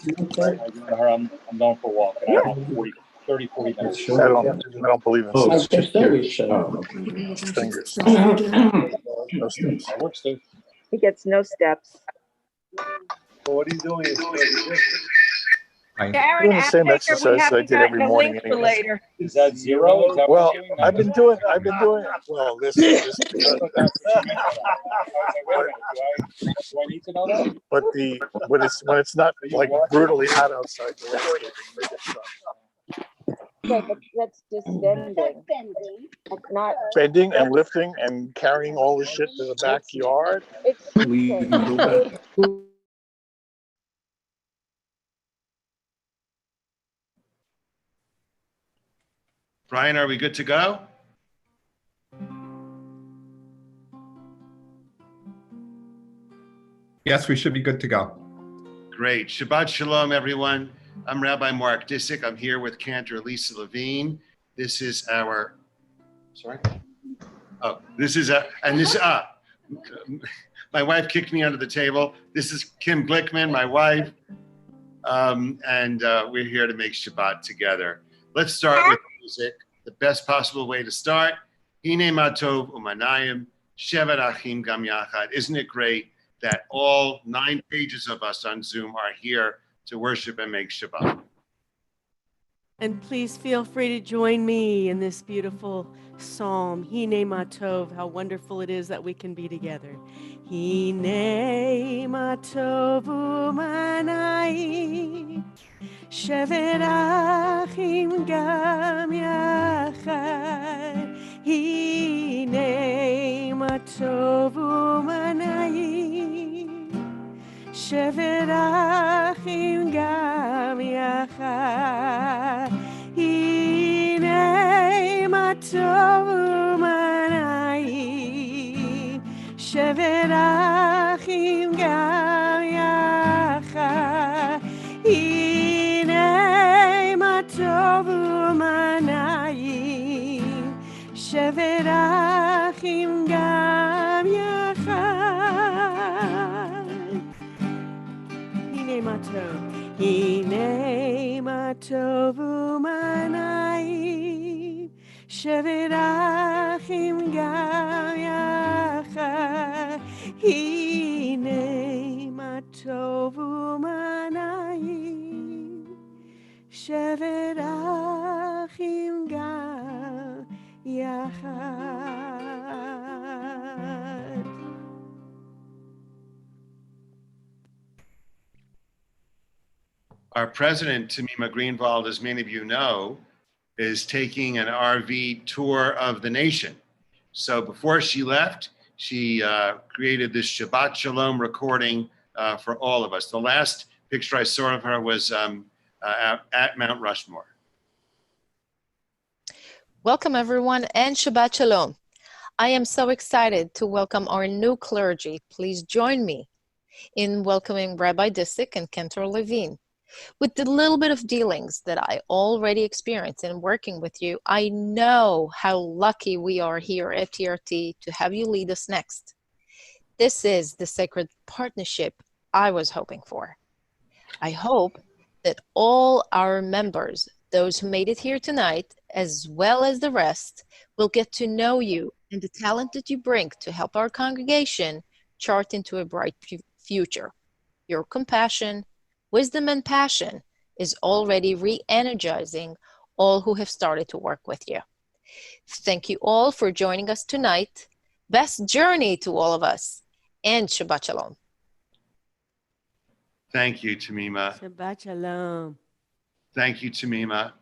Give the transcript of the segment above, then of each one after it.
I'm going for a walk, and I have about 40 minutes. I don't believe in fingers. No steps. That works, too. He gets no steps. Well, what are you doing? Karen, Doing the same exercise I did every morning anyway. Later. Is that zero? Is that Well, what you're doing? I've been doing. Well, this. Wait a minute, do I need to know that? But when it's not like brutally hot outside, the landscaping make it fun. Okay, but that's just bending. It's not. Bending and lifting and carrying all the shit to the backyard. Brian, are we good to go? Yes, we should be good to go. Great. Shabbat Shalom, everyone. I'm Rabbi Mark Disick. I'm here with Cantor Levin. This is our, my wife kicked me under the table. This is Kim Glickman, my wife. And we're here to make Shabbat together. Let's start with music. The best possible way to start. Hine matov umanayim, shevet achim gam yachad. Isn't it great that all 9 pages of us on Zoom are here to worship and make Shabbat? And please feel free to join me in this beautiful psalm. Hine matov, how wonderful it is that we can be together. Hine matov umanayim, shevet achim gam yachad. Hine matov umanayim, shevet achim gam yachad. Hine matov umanayim, shevet achim gam yachad. Hine matov umanayim, shevet achim gam yachad. Hine matov umanayim, shevet achim gam yachad. Hine matov umanayim, shevet achim gam yachad. Our president, Tamima Greenwald, as many of you know, is taking an RV tour of the nation. So before she left, she created this Shabbat Shalom recording for all of us. The last picture I saw of her was at Mount Rushmore. Welcome, everyone, and Shabbat Shalom. I am so excited to welcome our new clergy. Please join me in welcoming Rabbi Disick and Cantor Levin. With the little bit of dealings that I already experienced in working with you, I know how lucky we are here at TRT to have you lead us next. This is the sacred partnership I was hoping for. I hope that all our members, those who made it here tonight, as well as the rest, will get to know you and the talent that you bring to help our congregation chart into a bright future. Your compassion, wisdom, and passion is already re-energizing all who have started to work with you. Thank you all for joining us tonight. Best journey to all of us, and Shabbat Shalom. Thank you, Tamima. Shabbat Shalom. Thank you, Tamima.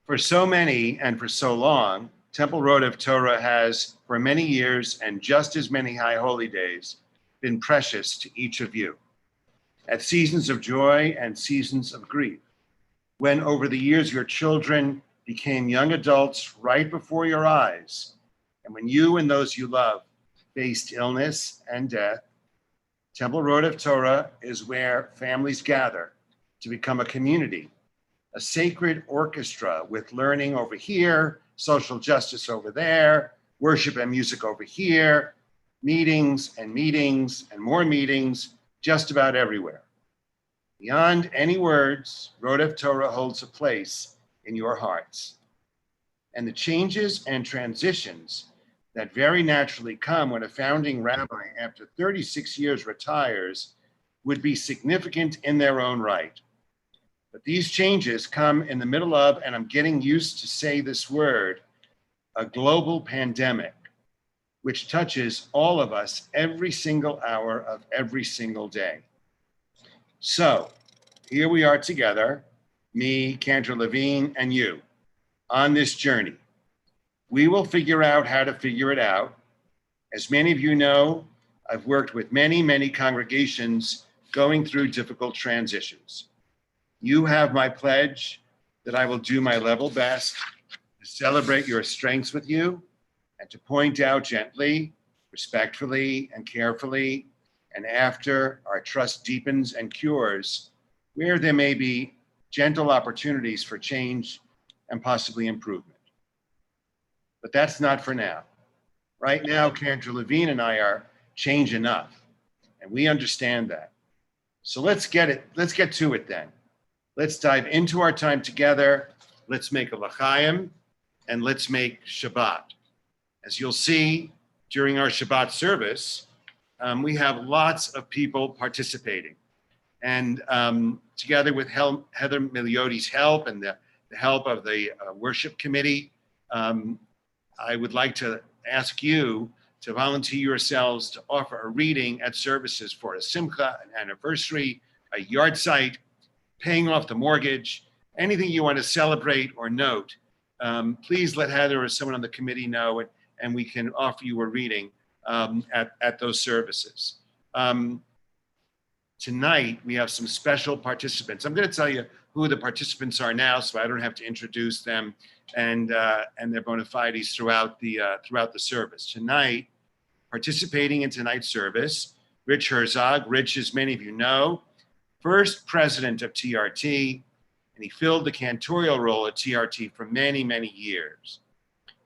For so many and for so long, Temple Road of Torah has, for many years and just as many high holy days, been precious to each of you. At seasons of joy and seasons of grief, when over the years your children became young adults right before your eyes, and when you and those you love faced illness and death, Temple Road of Torah is where families gather to become a community, a sacred orchestra with learning over here, social justice over there, worship and music over here, meetings and meetings and more meetings just about everywhere. Beyond any words, Rodef Torah holds a place in your hearts. And the changes and transitions that very naturally come when a founding rabbi after 36 years retires would be significant in their own right. But these changes come in the middle of, and I'm getting used to say this word, a global pandemic, which touches all of us every single hour of every single day. So here we are together, me, Cantor, Levin, and you, on this journey. We will figure out how to figure it out. As many of you know, I've worked with many, many congregations going through difficult transitions. You have my pledge that I will do my level best to celebrate your strengths with you and to point out gently, respectfully, and carefully, and after our trust deepens and cures, where there may be gentle opportunities for change and possibly improvement. But that's not for now. Right now, Cantor, Levin, and I are change enough, and we understand that. So let's get to it then. Let's dive into our time together. Let's make a l'chaim, and let's make Shabbat. As you'll see during our Shabbat service, we have lots of people participating. And together with Heather Milioti's help and the help of the worship committee, I would like to ask you to volunteer yourselves to offer a reading at services for a simcha, an anniversary, a yard site, paying off the mortgage, anything you want to celebrate or note. Please let Heather or someone on the committee know, and we can offer you a reading at those services. Tonight, we have some special participants. I'm going to tell you who the participants are now, so I don't have to introduce them and their bona fides throughout the service. Tonight, participating in tonight's service, Rich Herzog. Rich, as many of you know, first president of TRT, and he filled the cantorial role at TRT for many, many years.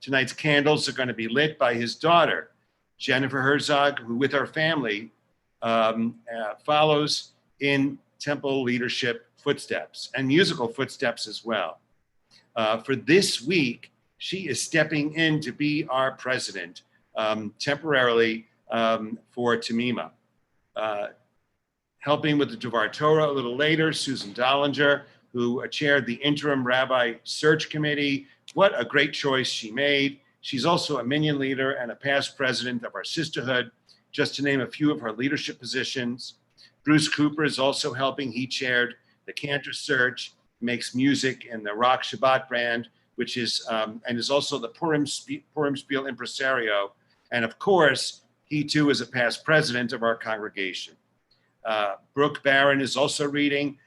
Tonight's candles are going to be lit by his daughter, Jennifer Herzog, who with her family follows in temple leadership footsteps and musical footsteps as well. For this week, she is stepping in to be our president temporarily for Tamima. Helping with the Devar Torah a little later, Susan Dollinger, who chaired the interim rabbi search committee. What a great choice she made. She's also a minion leader and a past president of our sisterhood, just to name a few of her leadership positions. Bruce Cooper is also helping. He chaired the Cantor search, makes music in the Rock Shabbat brand, which is, and is also the Purim Spiel impresario. And of course, he too is a past president of our congregation. Brooke Barron is also reading.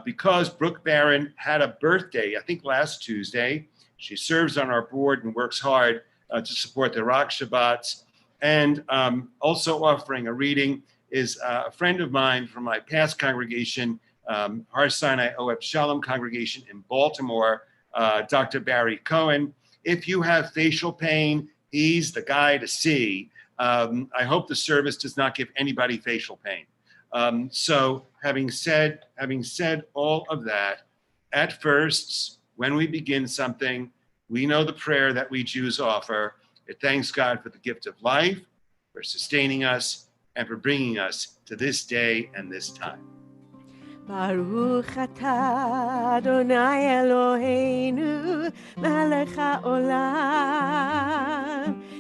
Because Brooke Barron had a birthday, I think last Tuesday, she serves on our board and works hard to support the Rock Shabbats. And also offering a reading is a friend of mine from my past congregation, Har Sinai Oeb Shalom congregation in Baltimore, Dr. Barry Cohen. If you have facial pain, he's the guy to see. I hope the service does not give anybody facial pain. So having said all of that, at first, when we begin something, we know the prayer that we Jews offer. It thanks God for the gift of life, for sustaining us, and for bringing us to this day and this time. Baruch atah Adonai Eloheinu melech haolam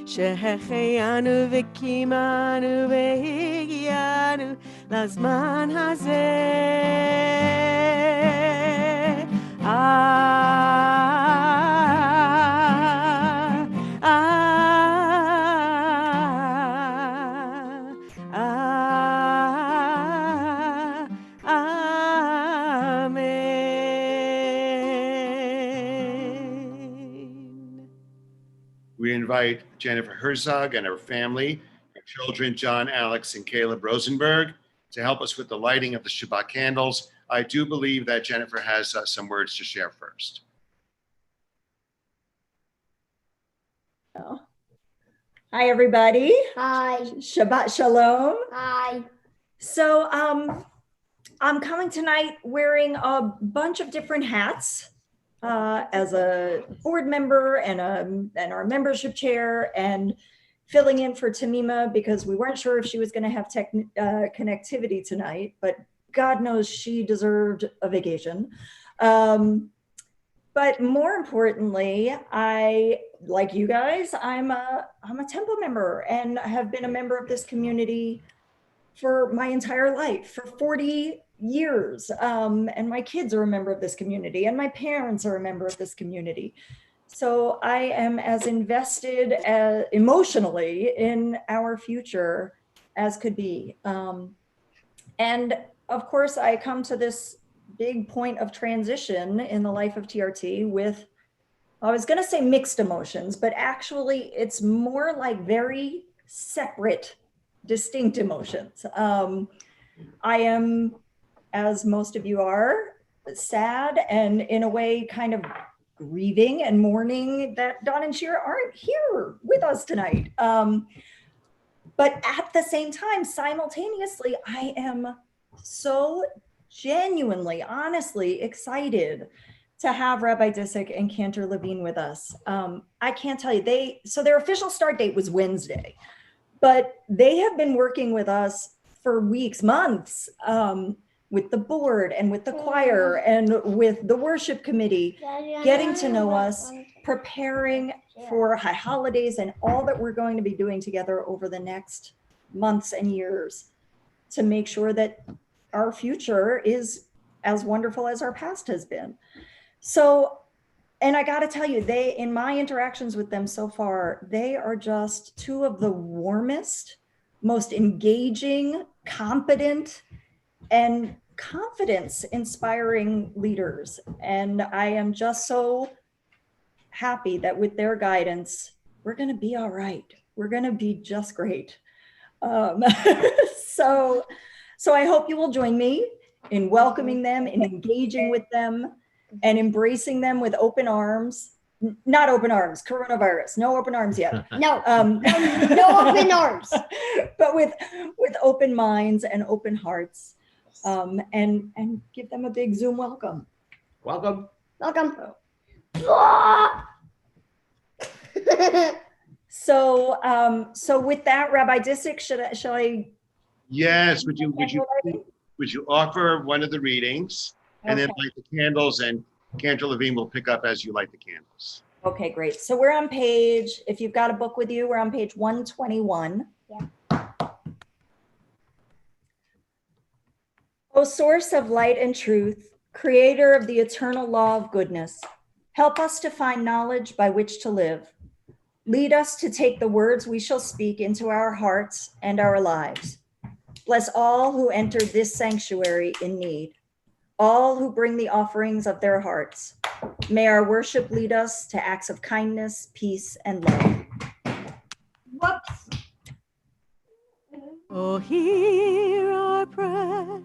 שהחיינו וקיימנו והגיענו לזמן הזה. We invite Jennifer Herzog and her family, her children, John, Alex, and Caleb Rosenberg, to help us with the lighting of the Shabbat candles. I do believe that Jennifer has some words to share first. Hi, everybody. Hi. Shabbat Shalom. Hi. So I'm coming tonight wearing a bunch of different hats as a board member and our membership chair, and filling in for Tamima because we weren't sure if she was going to have connectivity tonight, but God knows she deserved a vacation. But more importantly, like you guys, I'm a temple member and have been a member of this community for my entire life, for 40 years. And my kids are a member of this community, and my parents are a member of this community. So I am as invested emotionally in our future as could be. And of course, I come to this big point of transition in the life of TRT with, I was going to say mixed emotions, but actually it's more like very separate, distinct emotions. I am, as most of you are, sad and in a way kind of grieving and mourning that Don and Shira aren't here with us tonight. But at the same time, simultaneously, I am so genuinely, honestly excited to have Rabbi Disick and Cantor Levin with us. I can't tell you, so their official start date was Wednesday, but they have been working with us for weeks, months, with the board and with the choir and with the worship committee, getting to know us, preparing for high holidays and all that we're going to be doing together over the next months and years to make sure that our future is as wonderful as our past has been. So, and I got to tell you, in my interactions with them so far, they are just two of the warmest, most engaging, competent, and confidence inspiring leaders. And I am just so happy that with their guidance, we're going to be all right. We're going to be just great. So I hope you will join me in welcoming them, in engaging with them, and embracing them with open arms. Not open arms, coronavirus, no open arms yet. No, no open arms. But with open minds and open hearts, and give them a big Zoom welcome. Welcome. Welcome. So with that, Rabbi Disick, shall I? Yes, would you offer one of the readings, and then light the candles, and Cantor Levin will pick up as you light the candles. Okay, great. So we're on page, if you've got a book with you, we're on page 121. Yeah. O source of light and truth, creator of the eternal law of goodness, help us to find knowledge by which to live. Lead us to take the words we shall speak into our hearts and our lives. Bless all who enter this sanctuary in need, all who bring the offerings of their hearts. May our worship lead us to acts of kindness, peace, and love. Whoops. Oh, hear our prayer,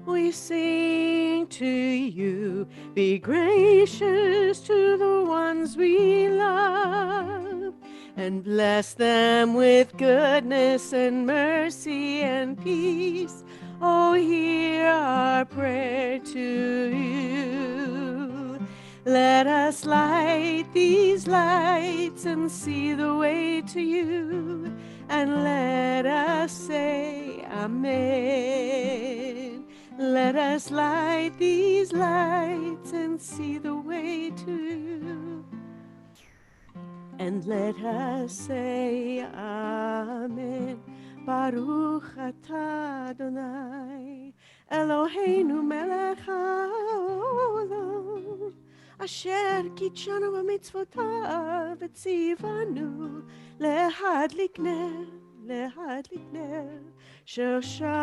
we sing to you. Be gracious to the ones we love, and bless them with goodness and mercy and peace. Oh, hear our prayer to you. Let us light these lights and see the way to you, and let us say Amen. Let us light these lights and see the way to you, and let us say Amen. Baruch atah Adonai Eloheinu melech haolam, asher kitshanu b'mitzvotav v'tzivanu להדליק נר של Shabbat.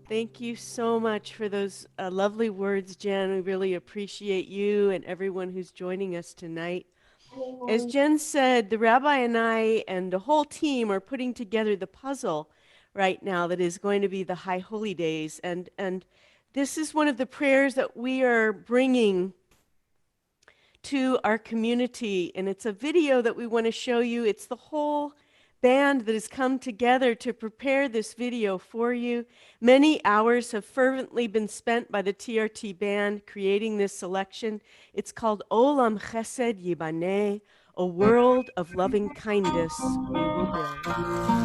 Thank you so much for those lovely words, Jen. We really appreciate you and everyone who's joining us tonight. As Jen said, the rabbi and I and the whole team are putting together the puzzle right now that is going to be the High Holy Days. And this is one of the prayers that we are bringing to our community. And it's a video that we want to show you. It's the whole band that has come together to prepare this video for you. Many hours have fervently been spent by the TRT band creating this selection. It's called Olam Chesed Yibaneh, a world of loving kindness we will build.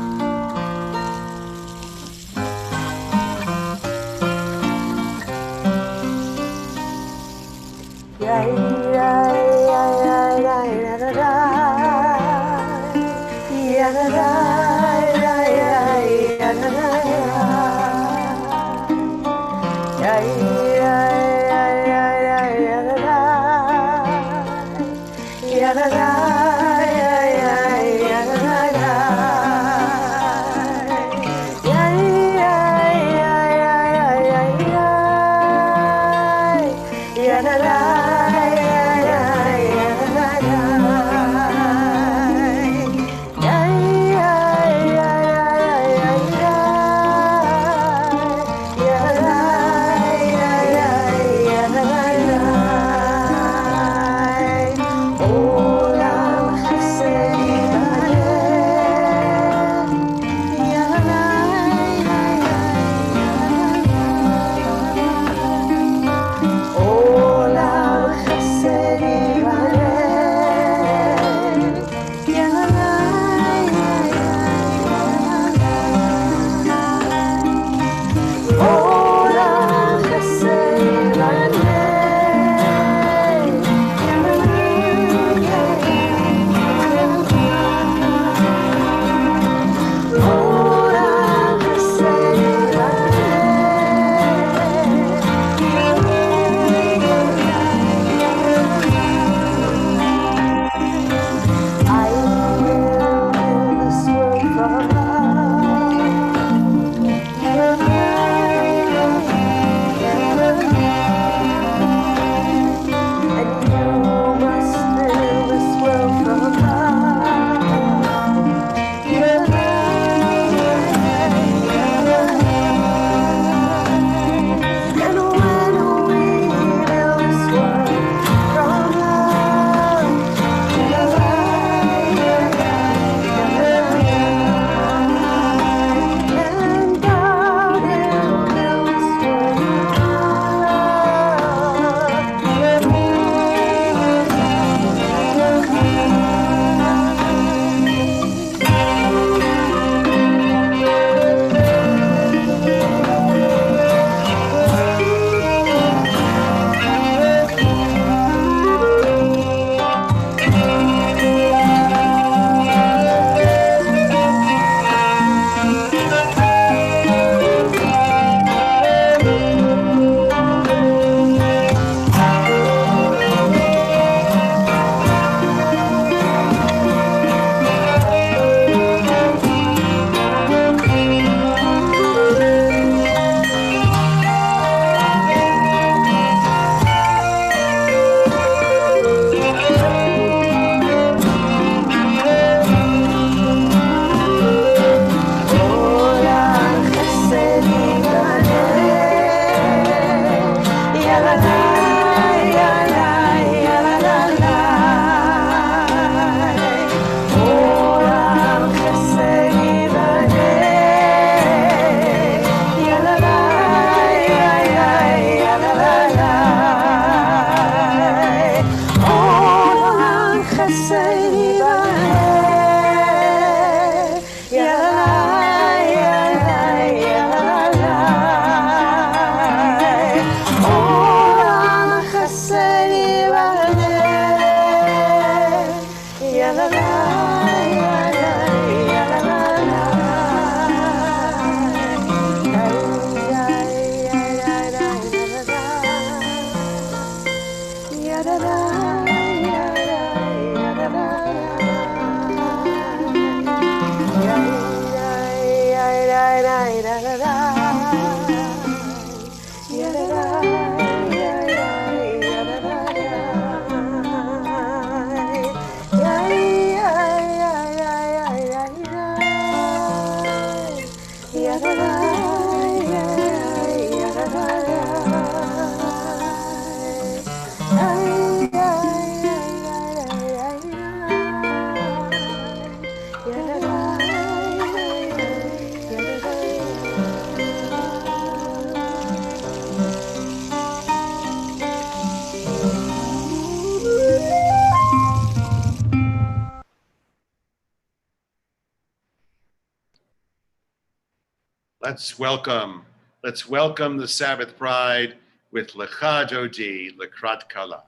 Let's welcome the Sabbath bride with Lecha Dodi Lekrat Kala.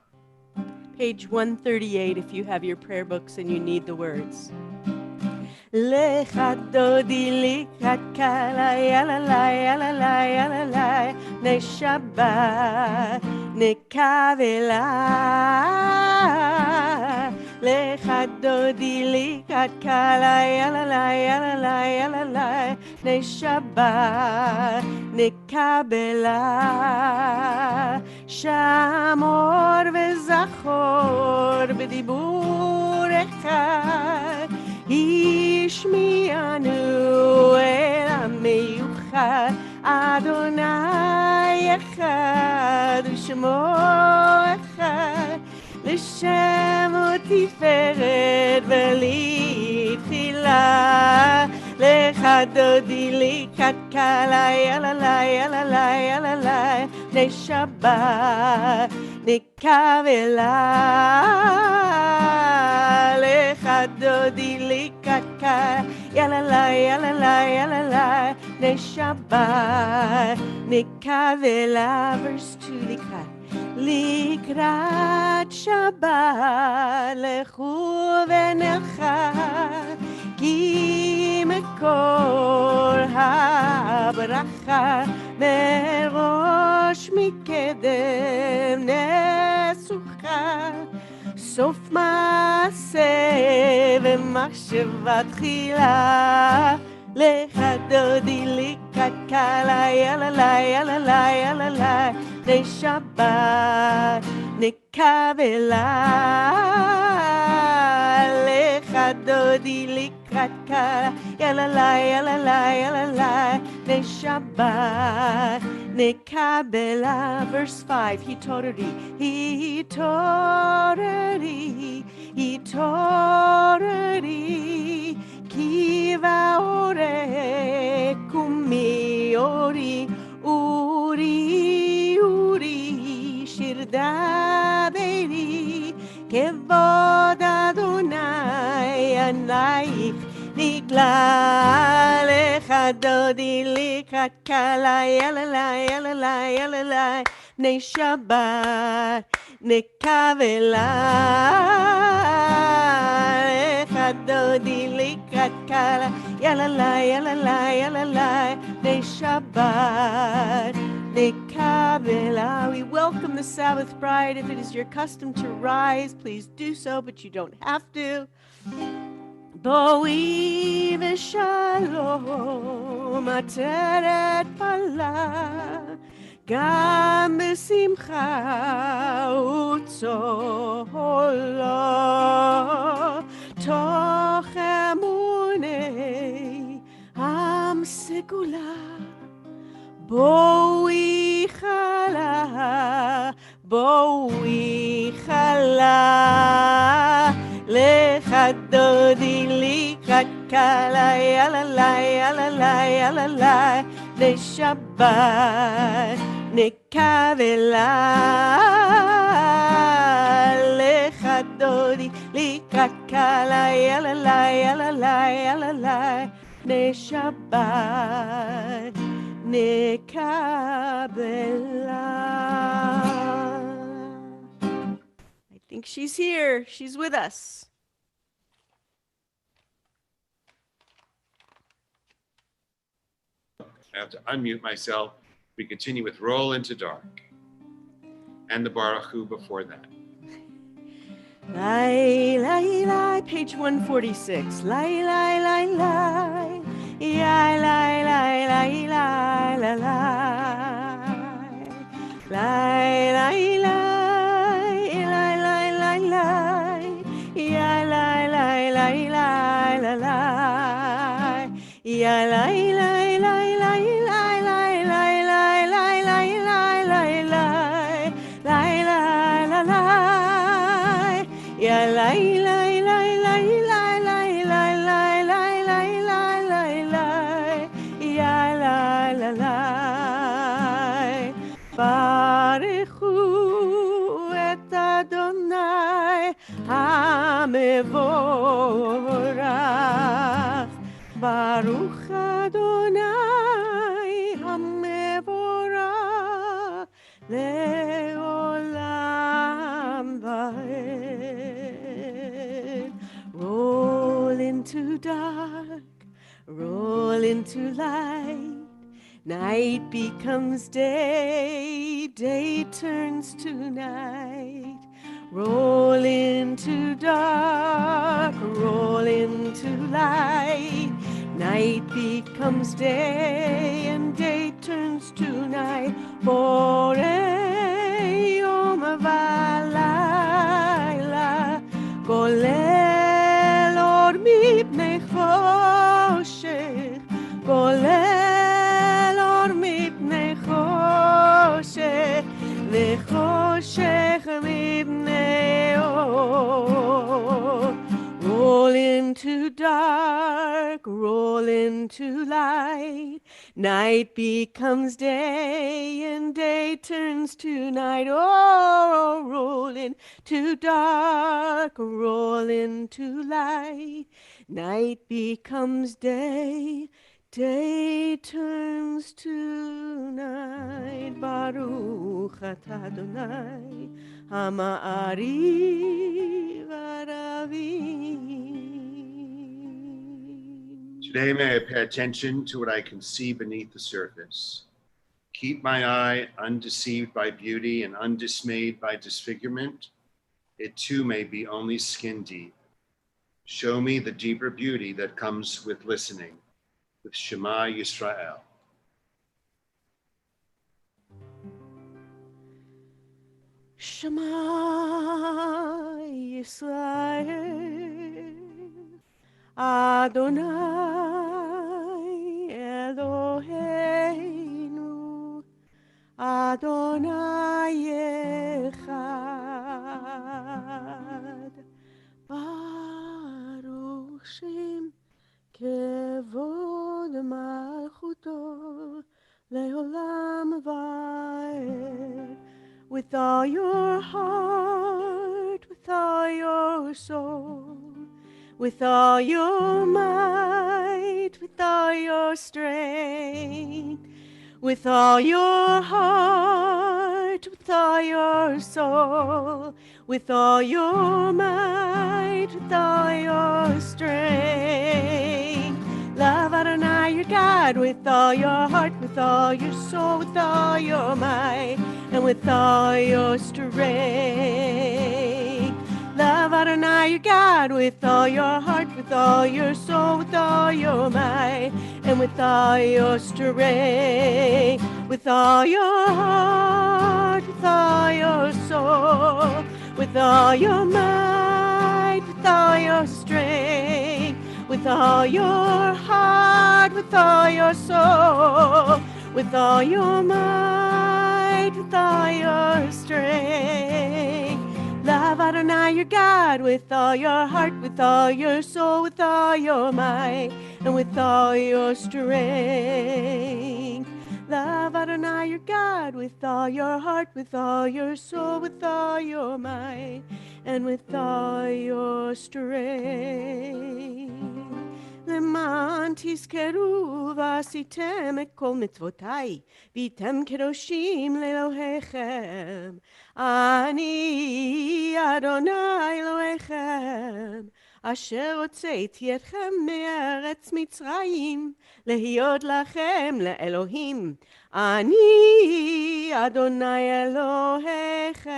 Page 138 if you have your prayer books and you need the words. Lecha Dodi Lekrat Kala, yalalai, yalalai, yalalai, ne Shabbat, ne Kavela. Lecha Dodi Lekrat Kala, yalalai, yalalai, yalalai, ne Shabbat, ne Kavela. Shamor וזכור בדיבור אחד, השמיענו אל המיוחד, אדוני אחד ושמו אחד, לשם ותפארת ולתחילה. לך דודי לקראת קלה, יללי, יללי, יללי, בני שבת נקבלה. לך דודי לקראת קלה, יללי, יללי, יללי, בני שבת נקבלה. verse 2 לקראת שבת לכו ונלכה, כי מקור הברכה מראש מקדם נסוכה. סוף מעשה ומחשבה תחילה. לך דודי לקראת קלה, יללי, יללי, יללי, בני שבת נקבלה. לך דודי לקראת קלה, יללי, יללי, יללי, בני שבת נקבלה. verse 5 התעוררי, התעוררי, התעוררי, כי באורק קומי אורי, אורי, אורי, שיר דברי, כבוד אדוני ענייך נגלה. לך דודי לקראת קלה, יללי, יללי, יללי, בני שבת נקבלה. לך דודי לקראת קלה, יללי, יללי, יללי, בני שבת נקבלה. We welcome the Sabbath bride. If it is your custom to rise, please do so, but you don't have to. בואי ושלום עטרת פלה, גם בשמחה וצהלה, תוך אמוני עם סגולה. בואי חלה, בואי חלה, לך דודי לקראת קלה, יללי, יללי, יללי, בני שבת נקבלה. לך דודי לקראת קלה, יללי, יללי, יללי, בני שבת נקבלה. I think she's here. She's with us. I have to unmute myself. We continue with Roll into Dark and the Baruch Hu before that. Lai, lai, lai, page 146. Lai, lai, lai, lai. Lai, lai, lai, lai, lai, lai, lai. Lai, lai, lai. Lai, lai, lai, lai. Ya, lai, lai, lai, lai, lai, lai. Ya, lai, lai, lai, lai, lai, lai, lai, lai, lai, lai, lai, lai, lai. Lai, lai, lai, lai. Ya, lai, lai, lai, lai, lai, lai, lai, lai, lai, lai, lai, lai, lai. Ya, lai, lai, lai. ברכו את אדוני המבורך, ברוך אדוני roll into light. Night becomes day, day turns to night. Roll into dark, roll into light. Night becomes day, and day turns to night. Borei yom v'layla, golel or mipnei choshech, golel or mipnei choshech, v'choshech mipnei or. Roll into dark, roll into light. Night becomes day, and day turns to night. Oh, roll into dark, roll into light. Night becomes day, day turns to night. Baruch atah Adonai, Hama'ari v'aravim. Today, may I pay attention to what I can see beneath the surface. Keep my eye undeceived by beauty and undismayed by disfigurement. It too may be only skin deep. Show me the deeper beauty that comes with listening, with Shema Yisrael. Shema Yisrael, Adonai Eloheinu, Adonai Echad, Baruch Shem Kevod Malchuto Leolam Vaed. With all your heart, with all your soul, with all your might, with all your strength, with all your heart, with all your soul, with all your might, with all your strength. Love Adonai your God with all your heart, with all your soul, with all your might, and with all your strength. Love Adonai your God with all your heart, with all your soul, with all your might, and with all your strength. With all your heart, with all your soul, with all your might, with all your strength. With all your heart, with all your soul, with all your might, with all your strength. Love Adonai your God with all your heart, with all your soul, with all your might, and with all your strength. Love Adonai your God with all your heart, with all your soul, with all your might, and with all your strength. למען תזכרו ועשיתם את כל מצוותיי, והייתם קדושים לאלוהיכם. אני אדוני אלוהיכם, אשר הוצאתי אתכם מארץ מצרים, להיות לכם לאלוהים. אני אדוני אלוהיכם.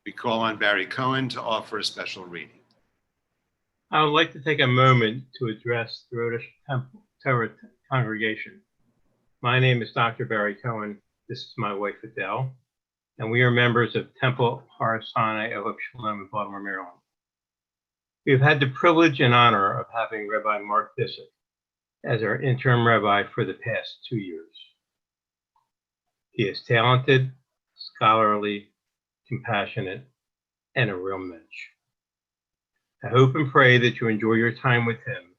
We call on Barry Cohen to offer a special reading. I would like to take a moment to address the Rhoda Temple Torah congregation. My name is Dr. Barry Cohen. This is my wife, Adele, and we are members of Temple Har Sinai of Shalom in Baltimore, Maryland. We have had the privilege and honor of having Rabbi Mark Disick as our interim rabbi for the past 2 years. He is talented, scholarly, compassionate, and a real mensch. I hope and pray that you enjoy your time with him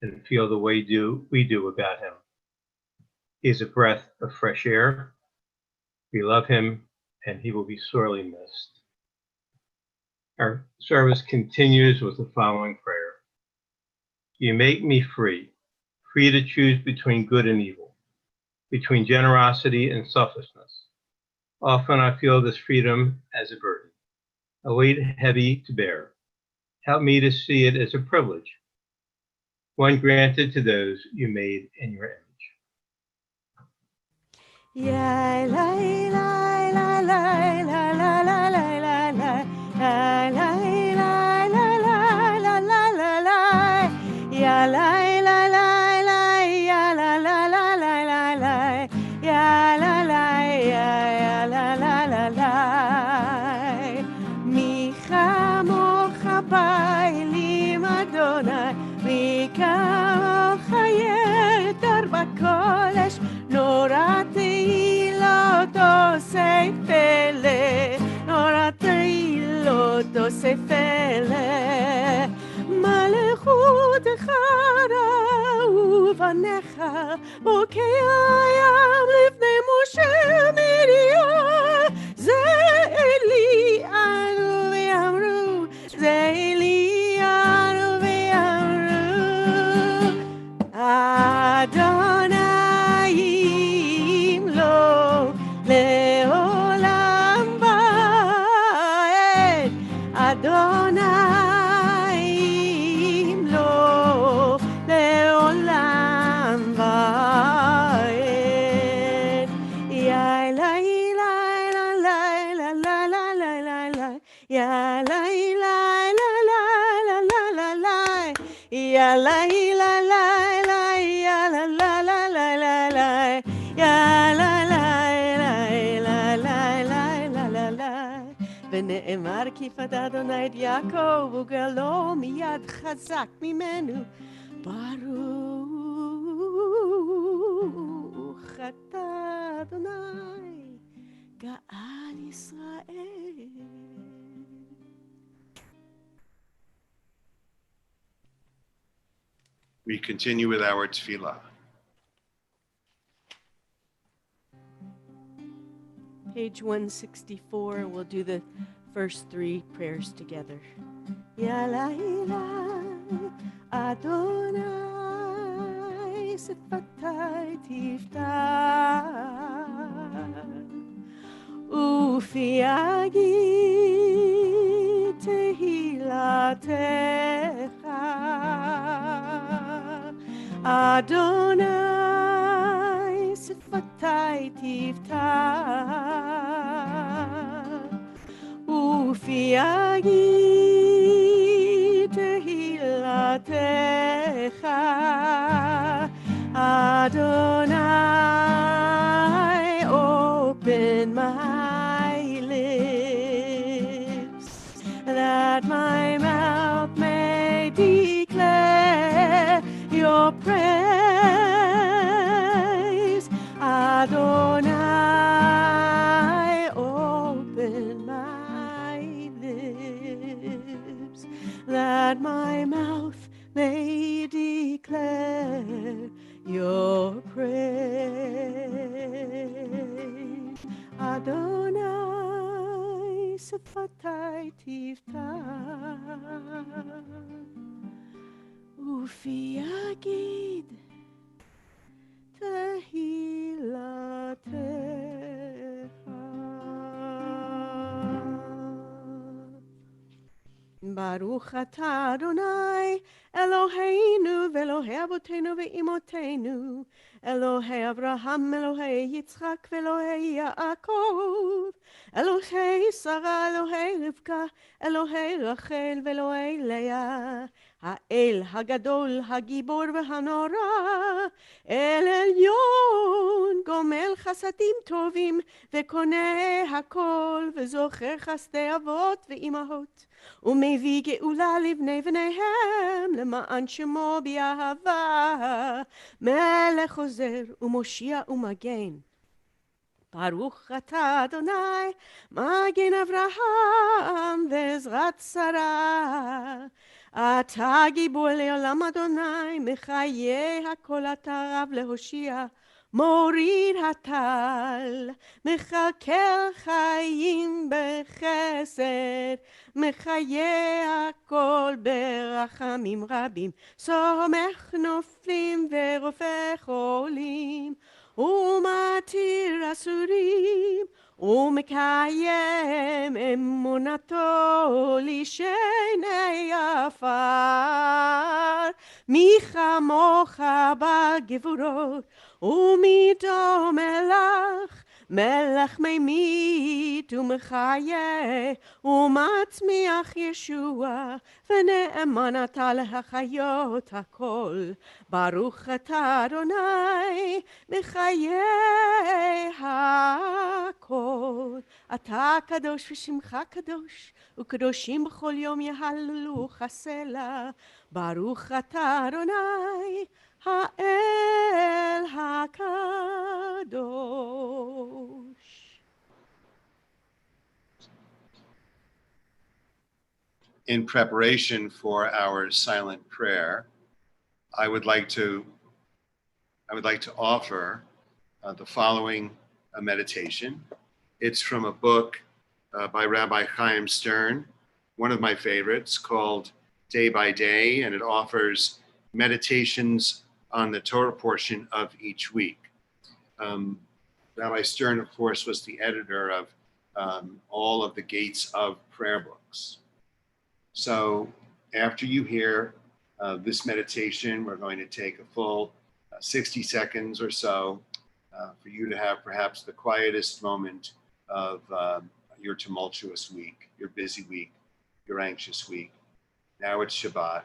and feel the way we do about him. He is a breath of fresh air. We love him, and he will be sorely missed. Our service continues with the following prayer. You make me free, free to choose between good and evil, between generosity and selflessness. Often I feel this freedom as a burden, a weight heavy to bear, Help me to see it as a privilege, one granted to those you made in your image. Ya la la la la la la la la la la la la la la la la la ya la la la la ya la la la la la la ya la la ya la la la la mi chamocha bailim Adonai mi kamocha yeter bakodesh נורתי לא תוסף פלא, נורתי לא תוסף פלא. מלכותך ראו בניך, בוקע ים לפני משה מרים. זה אלי אנו ואמרו, זה אלי אנו ואמרו. אדוני לעולם ועד, אדוני לא לעולם ועד. יא לה לה לה לה לה לה לה לה לה יא לה לה לה לה לה לה לה יא לה לה לה לה יא לה לה לה לה לה יא לה ונאמר כי פדה אדוני את יעקב וגלו מיד חזק ממנו. ברוך אתה אדוני גאל ישראל. We continue with our tefillah. Page 164, we'll do the first three prayers together. Ya la ilah Adonai sifatai tiftach ufi yagid tehilatecha Adonai sifatai tiftach ufi yagid tehilatecha Adonai open my lips that my mouth may declare your praise. Adonai, open my lips, that my mouth may declare your praise. Adonai, sifatai tiftach ufi yagid tehilatecha. Baruch atah Adonai Eloheinu ve'Elohei Avotenu ve'imotenu Elohei Avraham Elohei Yitzchak ve'Elohei Yaakov Elohei Sarah Elohei Rivka Elohei Rachel ve'Elohei Leah האל הגדול, הגיבור והנורא, אל עליון, גומל חסדים טובים, וקונה הכל, וזוכר חסדי אבות ואימהות, ומביא גאולה לבני בניהם, למען שמו באהבה, מלך עוזר ומושיע ומגן. ברוך אתה אדוני, מגן אברהם ועזרת שרה. אתה גיבור לעולם אדוני, מחיי הכל אתה רב להושיע, מוריד הטל, מכלכל חיים בחסד, מחיי הכל ברחמים רבים, סומך נופלים ורופא חולים, ומתיר אסורים, ומקיים אמונתו לשני מי כמוך בגבורות, ומדומה לך, מלך ממית ומחיה, ומצמיח ישוע, ונאמן אתה להחיות הכל. ברוך אתה אדוני, מחיי הכל. אתה קדוש ושמך קדוש, וקדושים בכל יום יהללו חסלה. ברוך אתה אדוני, האל הקדוש. In preparation for our silent prayer, I would like to offer the following meditation. It's from a book by Rabbi Chaim Stern, one of my favorites, called Day by Day, and it offers meditations on the Torah portion of each week. Rabbi Stern, of course, was the editor of all of the Gates of Prayer books. So after you hear this meditation, we're going to take a full 60 seconds or so for you to have perhaps the quietest moment of your tumultuous week, your busy week, your anxious week. Now it's Shabbat.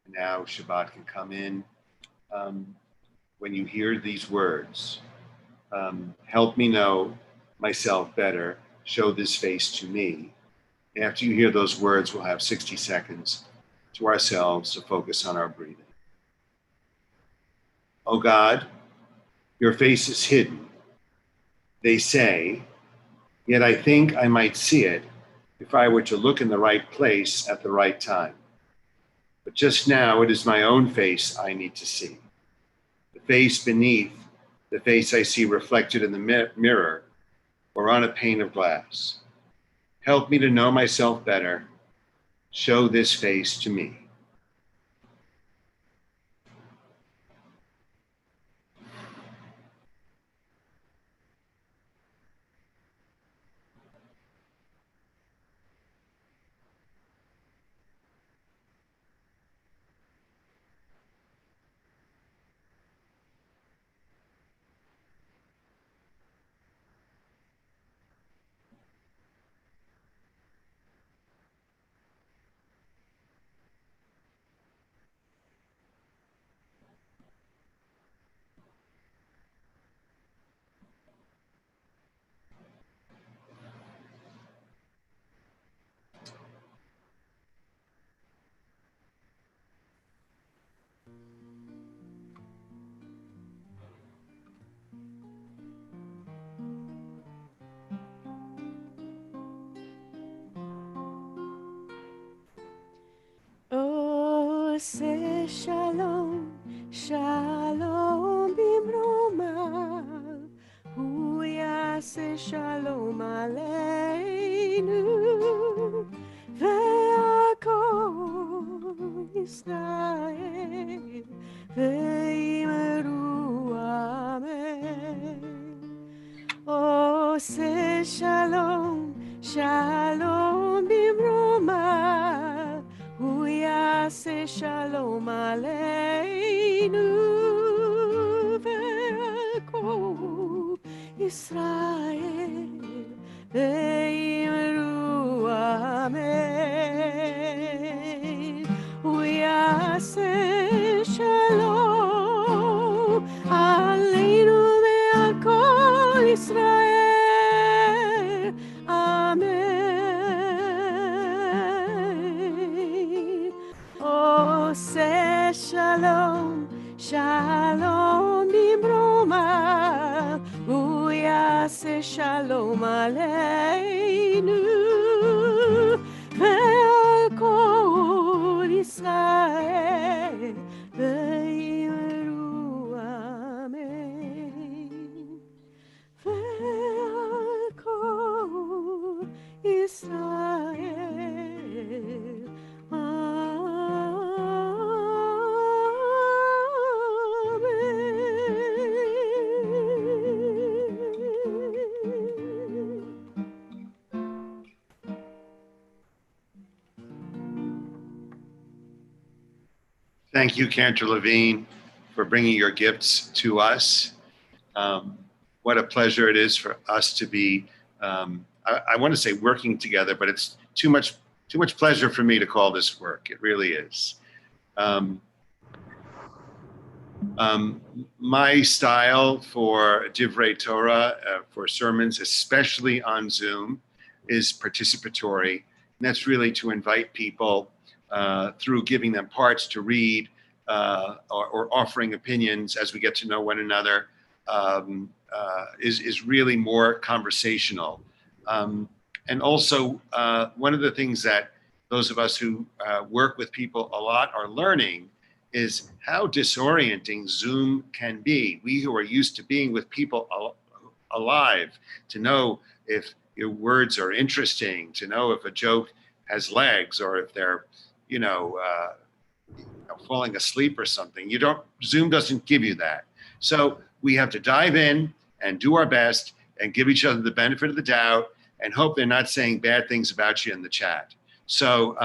Now Shabbat can come in. When you hear these words, help me know myself better, show this face to me. After you hear those words, we'll have 60 seconds to ourselves to focus on our breathing. Oh God, your face is hidden, they say, yet I think I might see it if I were to look in the right place at the right time. But just now, it is my own face I need to see. The face beneath the face I see reflected in the mirror or on a pane of glass. Help me to know myself better. Show this face to me. עושה שלום, שלום במרומיו, הוא יעשה שלום עלינו, והכל ישראל, ואמרו אמן. עושה שלום, שלום במרומיו, הוא יעשה שלום עלינו, ועל כל ישראל ואמרו אמן. הוא יעשה שלום עלינו ועל כל ישראל, אמן. עושה שלום, שלום במרומיו, הוא יעשה שלום עלינו, ועל כל ישראל ואמרו אמן. ועל כל ישראל Thank you, Cantor Levin, for bringing your gifts to us. What a pleasure it is for us to be, I want to say working together, but it's too much pleasure for me to call this work. It really is. My style for Divrei Torah, for sermons, especially on Zoom, is participatory. And that's really to invite people through giving them parts to read or offering opinions as we get to know one another, is really more conversational. And also, one of the things that those of us who work with people a lot are learning is how disorienting Zoom can be. We who are used to being with people alive, to know if your words are interesting, to know if a joke has legs or if they're, falling asleep or something. Zoom doesn't give you that. So we have to dive in and do our best and give each other the benefit of the doubt and hope they're not saying bad things about you in the chat. So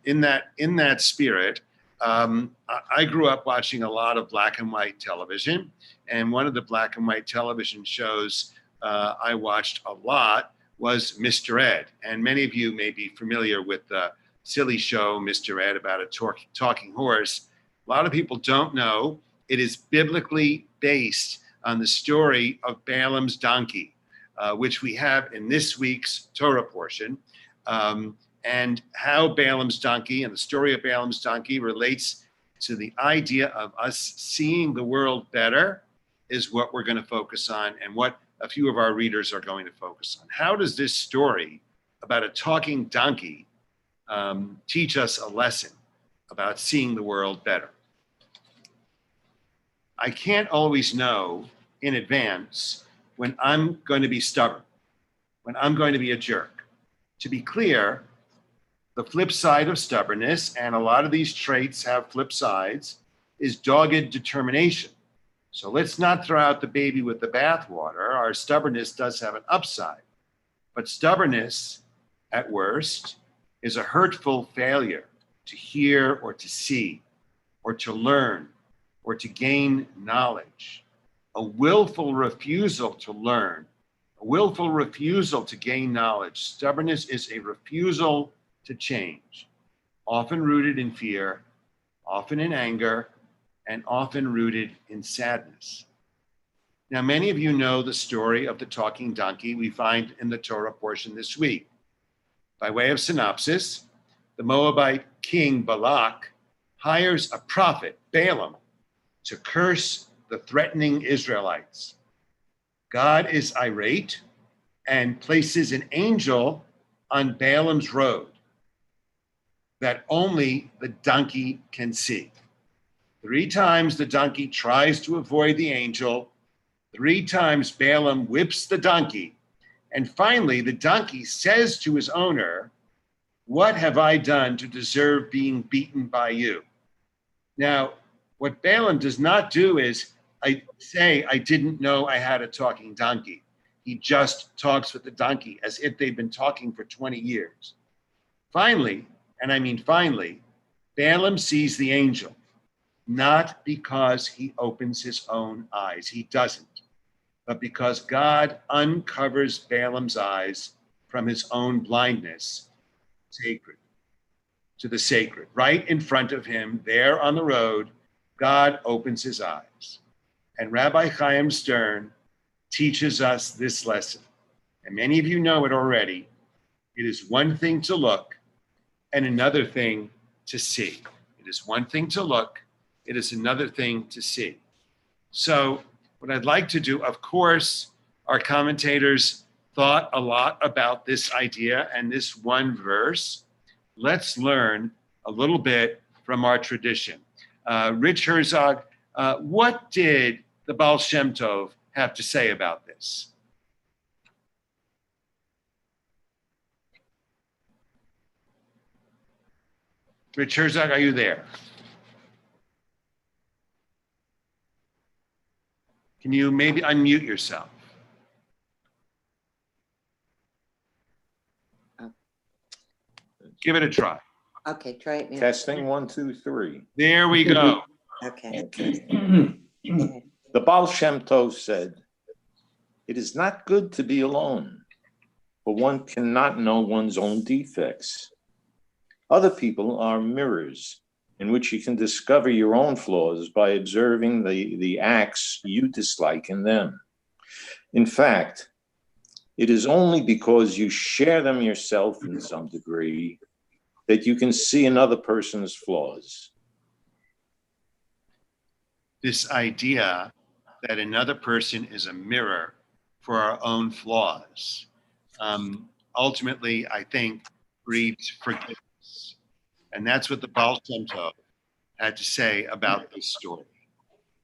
in that spirit, I grew up watching a lot of black and white television, and one of the black and white television shows I watched a lot was Mr. Ed. And many of you may be familiar with the silly show Mr. Ed about a talking horse. A lot of people don't know it is biblically based on the story of Balaam's donkey, which we have in this week's Torah portion. And how Balaam's donkey and the story of Balaam's donkey relates to the idea of us seeing the world better is what we're going to focus on and what a few of our readers are going to focus on. How does this story about a talking donkey teach us a lesson about seeing the world better? I can't always know in advance when I'm going to be stubborn, when I'm going to be a jerk. To be clear, the flip side of stubbornness, and a lot of these traits have flip sides, is dogged determination. So let's not throw out the baby with the bathwater. Our stubbornness does have an upside. But stubbornness, at worst, is a hurtful failure to hear or to see or to learn or to gain knowledge. A willful refusal to learn, a willful refusal to gain knowledge. Stubbornness is a refusal to change, often rooted in fear, often in anger, and often rooted in sadness. Now, many of you know the story of the talking donkey we find in the Torah portion this week. By way of synopsis, the Moabite king Balak hires a prophet, Balaam, to curse the threatening Israelites. God is irate and places an angel on Balaam's road that only the donkey can see. 3 times the donkey tries to avoid the angel. 3 times Balaam whips the donkey. And finally, the donkey says to his owner, "What have I done to deserve being beaten by you?" Now, what Balaam does not do is I didn't know I had a talking donkey. He just talks with the donkey as if they've been talking for 20 years. Finally, and I mean finally, Balaam sees the angel, not because he opens his own eyes. He doesn't, but because God uncovers Balaam's eyes from his own blindness to the sacred. Right in front of him, there on the road, God opens his eyes. And Rabbi Chaim Stern teaches us this lesson. And many of you know it already. It is one thing to look and another thing to see. It is one thing to look. It is another thing to see. So what I'd like to do, of course, our commentators thought a lot about this idea and this one verse. Let's learn a little bit from our tradition. Rich Herzog, what did the Baal Shem Tov have to say about this? Rich Herzog, are you there? Can you maybe unmute yourself? Give it a try. Okay, try it now. Testing 1, 2, 3. There we go. Okay. The Baal Shem Tov said, "It is not good to be alone, for one cannot know one's own defects. Other people are mirrors in which you can discover your own flaws by observing the acts you dislike in them. In fact, it is only because you share them yourself in some degree that you can see another person's flaws." This idea that another person is a mirror for our own flaws, ultimately, I think, breeds forgiveness. And that's what the Baal Shem Tov had to say about this story,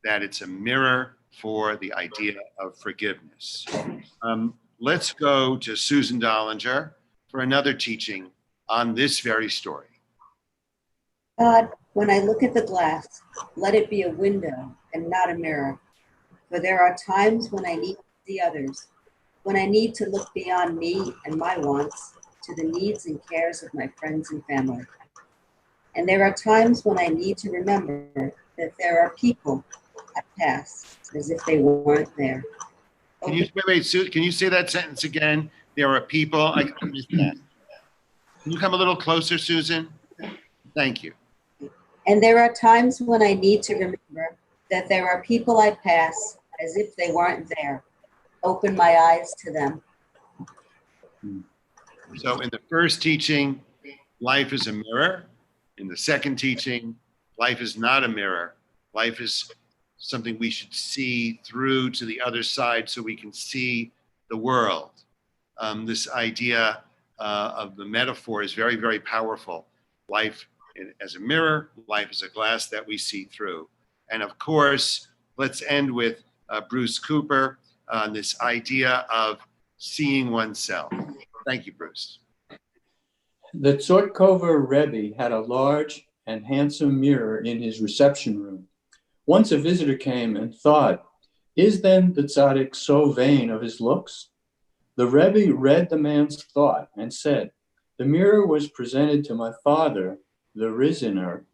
that it's a mirror for the idea of forgiveness. Let's go to Susan Dollinger for another teaching on this very story. God, when I look at the glass, let it be a window and not a mirror. For there are times when I need to see others, when I need to look beyond me and my wants to the needs and cares of my friends and family. And there are times when I need to remember that there are people I pass as if they weren't there. Can you wait, Sue, can you say that sentence again? There are people, I missed that. Can you come a little closer, Susan? Thank you. And there are times when I need to remember that there are people I pass as if they weren't there. Open my eyes to them. So in the first teaching, life is a mirror. In the second teaching, life is not a mirror. Life is something we should see through to the other side so we can see the world. This idea of the metaphor is very, very powerful. Life as a mirror, life as a glass that we see through. And of course, let's end with Bruce Cooper on this idea of seeing oneself. Thank you, Bruce. The Tzortkover Rebbe had a large and handsome mirror in his reception room. Once a visitor came and thought, "Is then the tzaddik so vain of his looks?" The Rebbe read the man's thought and said, "The mirror was presented to my father, the Rizener,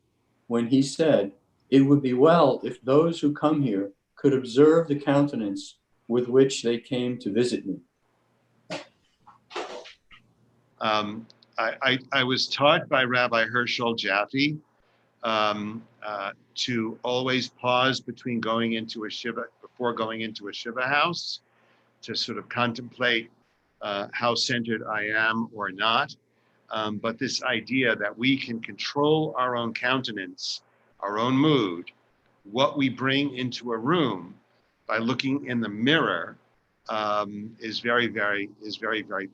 when he said, 'It would be well if those who come here could observe the countenance with which they came to visit me.'" I was taught by Rabbi Herschel Jaffe to always pause between going into a shiva, before going into a shiva house, to sort of contemplate how centered I am or not. But this idea that we can control our own countenance, our own mood, what we bring into a room by looking in the mirror is very, very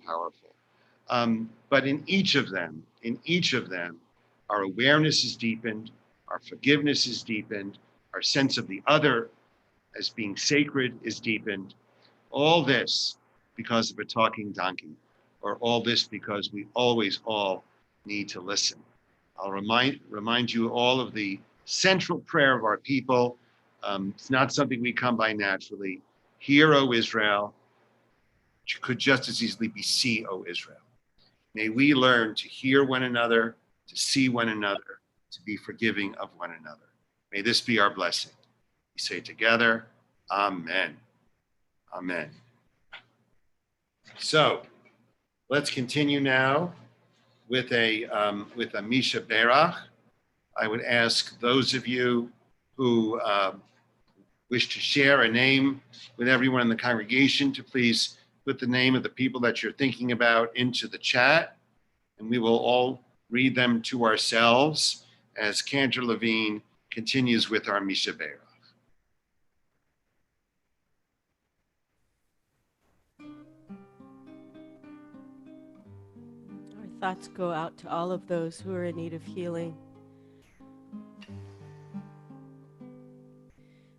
powerful. But in each of them, our awareness is deepened, our forgiveness is deepened, our sense of the other as being sacred is deepened. All this because of a talking donkey, or all this because we always all need to listen. I'll remind you all of the central prayer of our people. It's not something we come by naturally. Hear, O Israel, which could just as easily be see, O Israel. May we learn to hear one another, to see one another, to be forgiving of one another. May this be our blessing. We say together, Amen. Amen. So let's continue now with a Misha Berach. I would ask those of you who wish to share a name with everyone in the congregation to please put the name of the people that you're thinking about into the chat, and we will all read them to ourselves as Cantor Levin continues with our Misha Berach. Our thoughts go out to all of those who are in need of healing.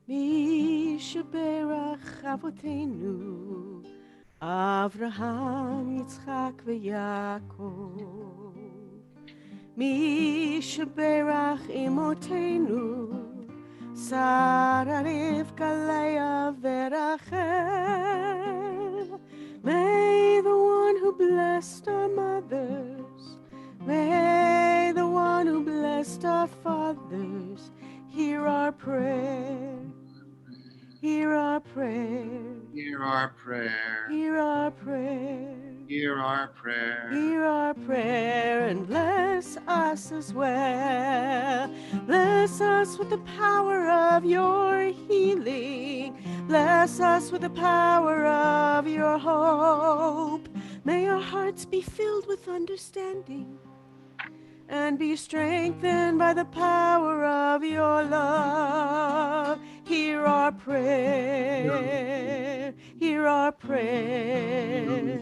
Misha Berach Avotenu, Avraham, Yitzchak, v'Yaakov. Misha Berach Imotenu, Sarah, Rivka, Leah, v'Rachel. May the one who blessed our mothers, may the one who blessed our fathers, hear our prayer. Hear our prayer. Hear our prayer. Hear our prayer. Hear our prayer. Hear our prayer and bless us as well. Bless us with the power of your healing. Bless us with the power of your hope. May our hearts be filled with understanding and be strengthened by the power of your love. Hear our prayer. Hear our prayer.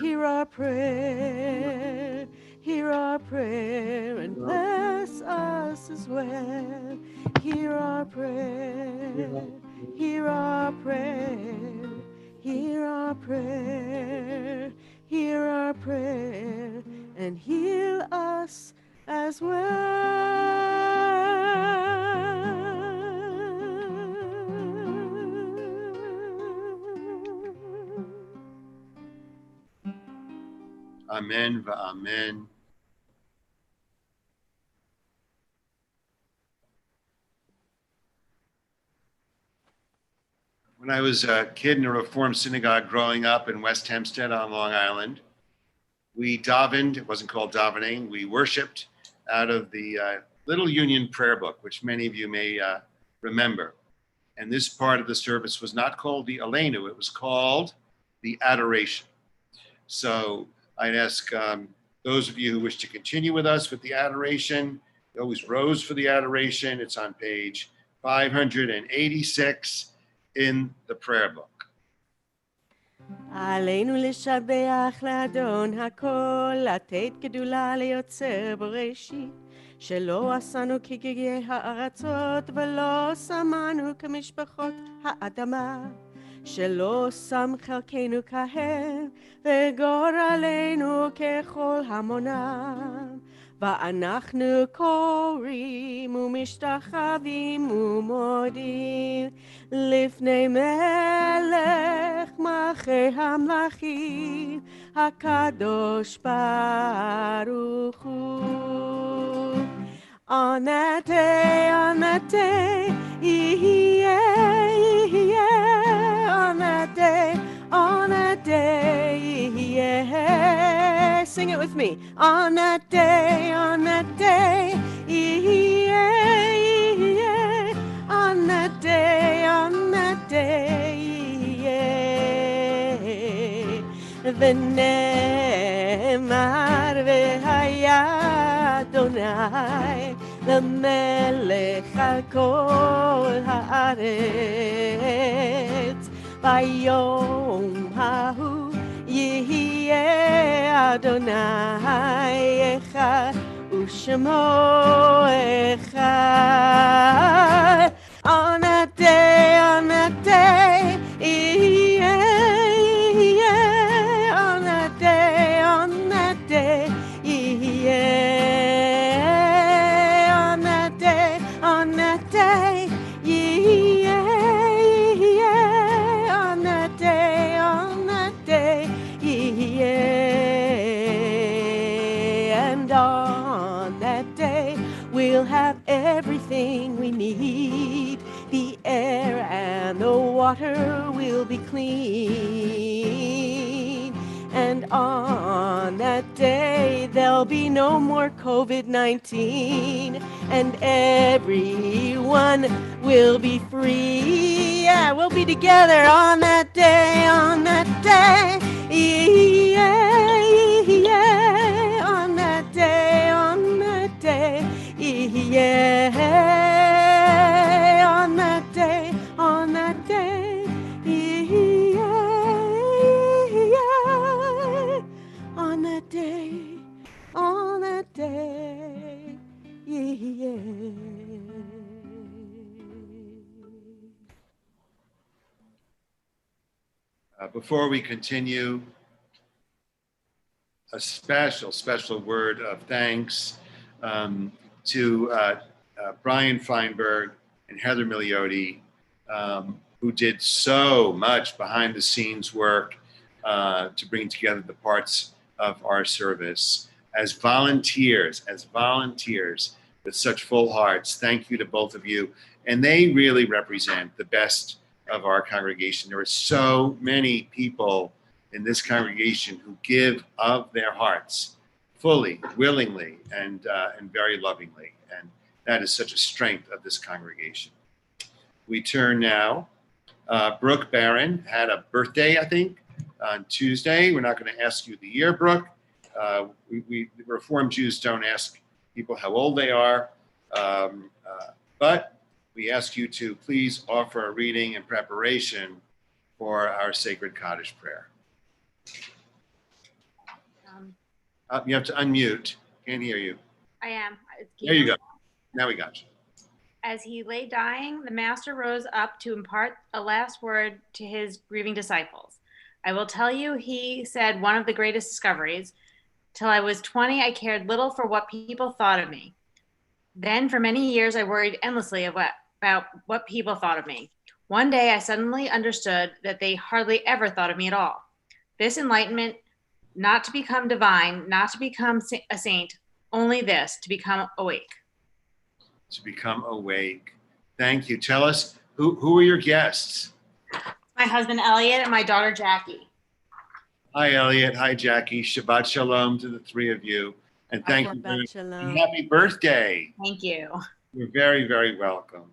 Hear our prayer. Hear our prayer and bless us as well. Hear our prayer. Hear our prayer. Hear our prayer. Hear our prayer and heal us as well. Amen va'amen. When I was a kid in a Reformed synagogue growing up in West Hempstead on Long Island, we davened. It wasn't called davening. We worshiped out of the Little Union Prayer Book, which many of you may remember. And this part of the service was not called the Aleinu. It was called the Adoration. So I'd ask those of you who wish to continue with us with the Adoration, you always rose for the Adoration. It's on page 586 in the prayer book. עלינו לשבח לאדון הכל, לתת גדולה ליוצר בראשית, שלא עשנו כגגי הארצות ולא שמנו כמשפחות האדמה, שלא שם חלקנו כהם וגורלנו ככל המונם, ואנחנו קוראים ומשתחווים ומודים לפני מלך מלכי המלכים הקדוש ברוך הוא. On that day, on that day, on that day, on that day, sing it with me. On that day, on that day, on that day, on that day, ונאמר והיה אדוני למלך על כל הארץ, ביום ההוא יהיה אדוני אחד ושמו אחד. On that day, on that day, on that day, on that day, on that day, on that day, on that day, on that day, and on that day we'll have everything we need. The air and the water will be clean. And on that day, there'll be no more COVID-19. And everyone will be free. Yeah, we'll be together on that day, on that day. On that day, on that day. On that day, on that day, on that day, on that day, Before we continue, a special word of thanks to Brian Feinberg and Heather Milioti, who did so much behind the scenes work to bring together the parts of our service. as volunteers with such full hearts. Thank you to both of you. And they really represent the best of our congregation. There are so many people in this congregation who give of their hearts fully, willingly, and very lovingly. And that is such a strength of this congregation. We turn now. Brooke Barron had a birthday, I think, on Tuesday. We're not going to ask you the year, Brooke. We Reformed Jews don't ask people how old they are, but we ask you to please offer a reading in preparation for our Sacred Kaddish prayer. You have to unmute. Can't hear you. I am. There you go. Now we got you. As he lay dying, the master rose up to impart a last word to his grieving disciples. I will tell you, he said, one of the greatest discoveries. Till I was 20, I cared little for what people thought of me. Then for many years, I worried endlessly about what people thought of me. One day, I suddenly understood that they hardly ever thought of me at all. This enlightenment, not to become divine, not to become a saint, only this, to become awake. To become awake. Thank you. Tell us, who are your guests? My husband, Elliot, and my daughter, Jackie. Hi, Elliot. Hi, Jackie. Shabbat shalom to the three of you. And thank you very much. And happy birthday. Thank you. You're very, very welcome.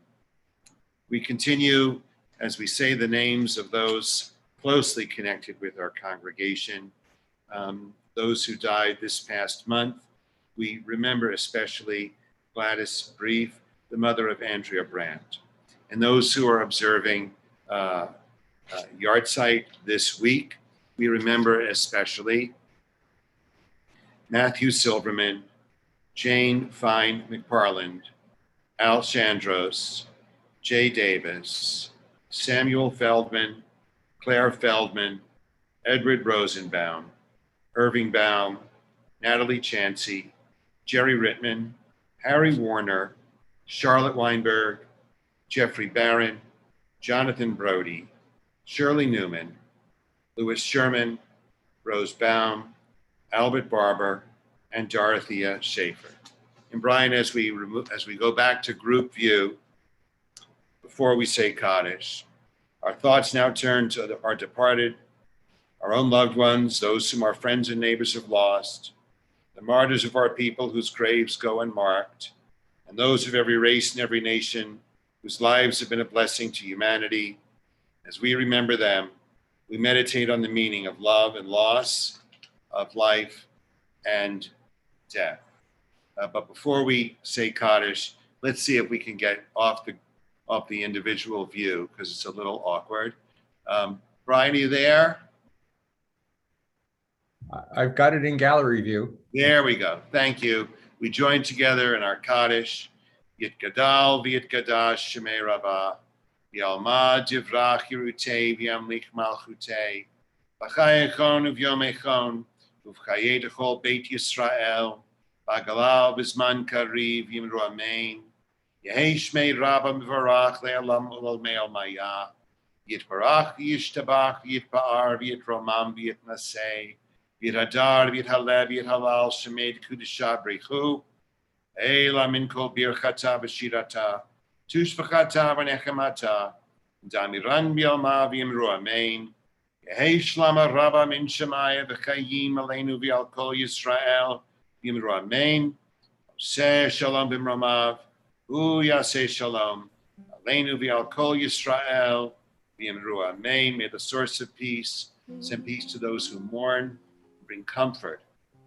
We continue as we say the names of those closely connected with our congregation. Those who died this past month. We remember especially Gladys Brief, the mother of Andrea Brandt. And those who are observing Yahrzeit this week, we remember especially Matthew Silverman, Jane Fine McParland, Al Chandros, Jay Davis, Samuel Feldman, Claire Feldman, Edward Rosenbaum, Irving Baum, Natalie Chansey, Jerry Rittman, Harry Warner, Charlotte Weinberg, Jeffrey Barron, Jonathan Brody, Shirley Newman, Louis Sherman, Rose Baum, Albert Barber, and Dorothea Schaefer. And Brian, as we go back to group view, before we say Kaddish, our thoughts now turn to our departed, our own loved ones, those whom our friends and neighbors have lost, the martyrs of our people whose graves go unmarked, and those of every race and every nation whose lives have been a blessing to humanity. As we remember them, we meditate on the meaning of love and loss, of life and death. But before we say Kaddish, let's see if we can get off the individual view, because it's a little awkward. Brian, are you there? I've got it in gallery view. There we go. Thank you. We join together in our Kaddish. Yit Gadal v'yit Gadash Shemei Rabbah. Yalmad Divrach Yerutei v'yamlich Malchutei. V'chayechon uv'yomechon. Uv'chayei d'chol Beit Yisrael. V'agalal b'zman kariv yimru amein. Yehei Shmei Rabbah Mivarach le'alam u'l'mei al-maya. Yitbarach v'yishtabach v'yitba'ar v'yitromam v'yitnasei. V'yitadar v'yithaleh v'yithalal shemed kudisha b'rechu. Eila min kol birchata v'shirata. Tushvachata v'nechemata. Damiran b'yalma v'yimru amein. Yehei shlama rabba min shemaya v'chayim aleinu v'yal kol Yisrael v'yimru amein. Oseh shalom b'mramav. Yaseh shalom. Aleinu v'yal kol Yisrael v'yimru amein. May the source of peace send peace to those who mourn, bring comfort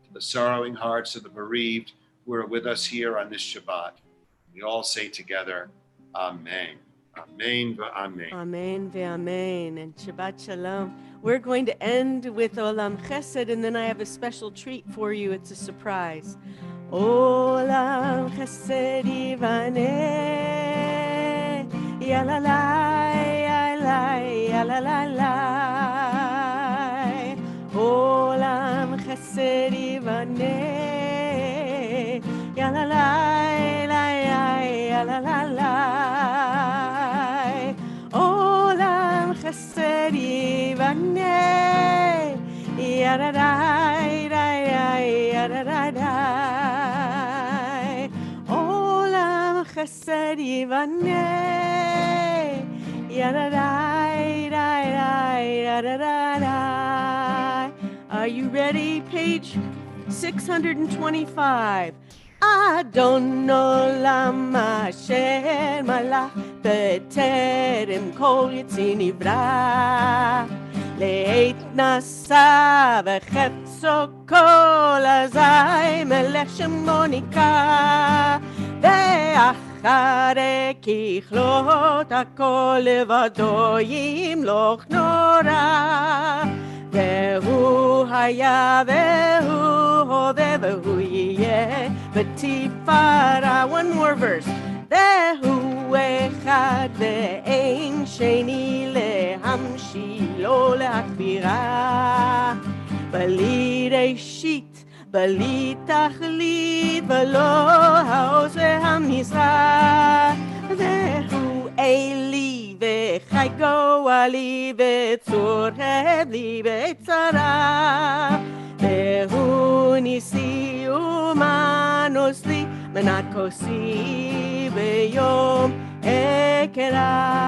to the sorrowing hearts of the bereaved who are with us here on this Shabbat. We all say together, Amen. Amen v'amen. Amen v'amen. And Shabbat Shalom. We're going to end with Olam Chesed, and then I have a special treat for you. It's a surprise. Olam Chesed Ivaneh, Yalalai, Yalalai, Yalalai. Olam Chesed Ivaneh, Yalalai, Yalalai. Olam Chesed Ivaneh, Yalalai, Yalalai. chesed yivane. Are you ready? Page 625. Adon olam asher malach b'terem kol yitzin nivra. Leit nasa v'chetzo kol azai melech shemo nikah. ואחרי ככלות הכל לבדו ימלוך נורא. והוא היה והוא הווה והוא יהיה בתפארה. One more verse. והוא אחד ואין שני להמשילו להכבירה. בלי ראשית בלי תכלית ולא העוז והמזרח. והוא אלי וחי גואלי וצור לי בצרה. והוא ניסי ומנוס לי מנת כוסי ביום אקרא.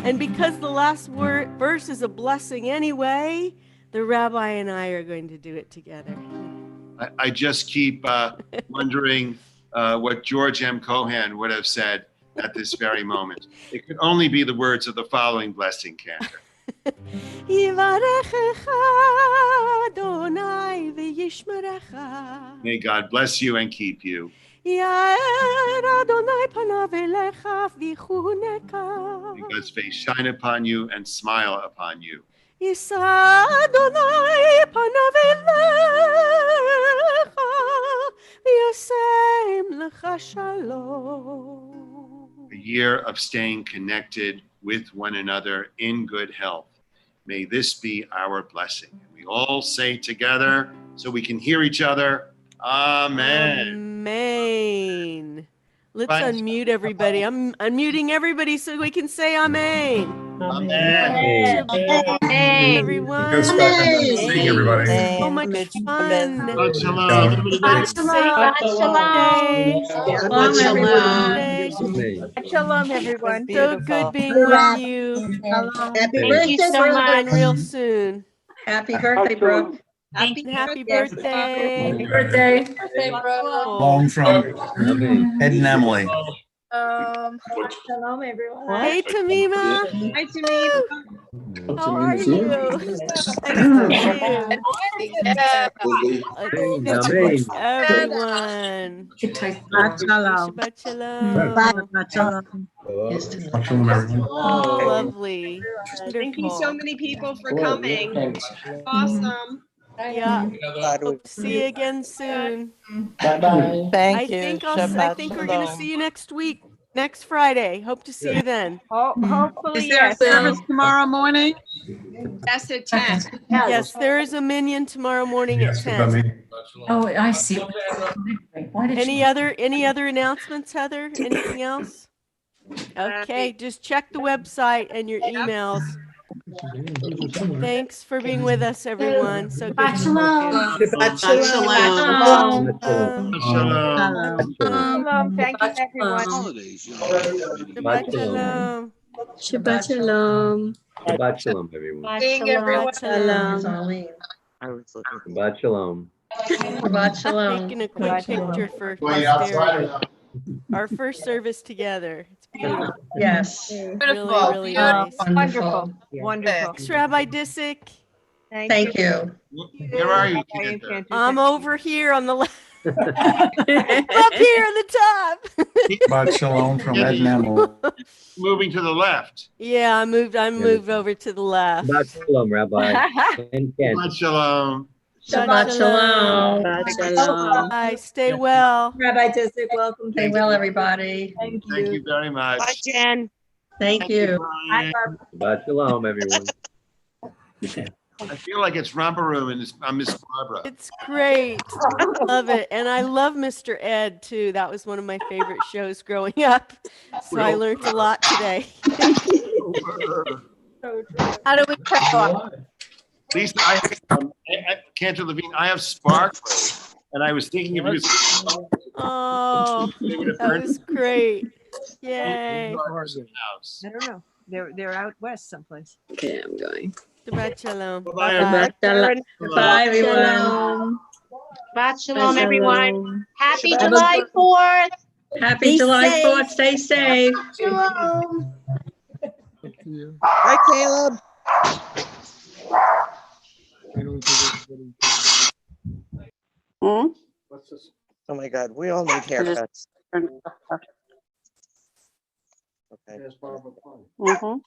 And because the last verse is a blessing anyway, the rabbi and I are going to do it together. I just keep wondering what George M. Cohan would have said at this very moment. It could only be the words of the following blessing, Cantor. May God bless you and keep you. May God's face shine upon you and smile upon you. A year of staying connected with one another in good health. May this be our blessing. We all say together so we can hear each other. Amen. Amen. Let's unmute everybody. I'm unmuting everybody so we can say amen. Amen. Amen. Everyone. Seeing everybody. So much fun. Shabbat shalom. Shalom, everyone. So good being with you. Happy birthday, See you again bro. real soon. Happy birthday, bro. Happy birthday. Happy birthday. Shalom from Ed and Emily. Shalom, everyone. Hey, Tamima. Hi, Tamima. How are you? Nice to see you. Everyone. Shabbat shalom. Shabbat shalom. Shabbat shalom. Shalom, everyone. Oh, lovely. Thank you so many people for coming. Awesome. Yeah. Hope to see you again soon. Bye-bye. I think we're going to see you next week, next Friday. Hope to see you then. Hopefully, Is there a service tomorrow morning? Yes, at 10. Yes, there is a minion tomorrow morning at 10. Oh, I see. Why did Any other announcements, Heather? Anything else? Okay, just check the website and your emails. Thanks for being with us, everyone. So good. Shalom. Shalom. Shalom. Thank you, everyone. Shabbat shalom. Shabbat shalom. Shabbat shalom, everyone. Seeing everyone. Shabbat shalom. Shabbat shalom. Taking a quick picture for posterity. Our first service together. It's beautiful. Yes. Really, really nice. Wonderful. Wonderful. Thanks, Rabbi Disick. Thank you. Where are you, Cantor? I'm over here on the left. Up here on the top. Shabbat shalom from Ed and Emily. Moving to the left. Yeah, I moved over to the left. Shabbat shalom, Rabbi. And Ken. Shabbat shalom. Shabbat shalom. Bye. Stay well. Rabbi Disick, welcome. Stay well, everybody. Thank you very much. Bye, Jen. Thank you. Shabbat shalom, everyone. I feel like it's romper room and I'm Miss Barbara. It's great. I love it. And I love Mr. Ed, too. That was one of my favorite shows growing up. So I learned a lot today. How do we cut off? Lisa, Cantor Levin, I have sparklers, and I was thinking of you. Oh, that was great. Yay. I don't know. They're out west someplace. Okay, I'm going. Shabbat shalom. Shabbat Bye-bye. shalom. Bye, everyone. Shalom. Shabbat shalom, everyone. Happy Shabbat July 4th. Happy Be July safe. 4th. Stay safe. Shalom. Hi, Caleb. What's this? Oh my God, we all need haircuts. Okay. Mm-hmm.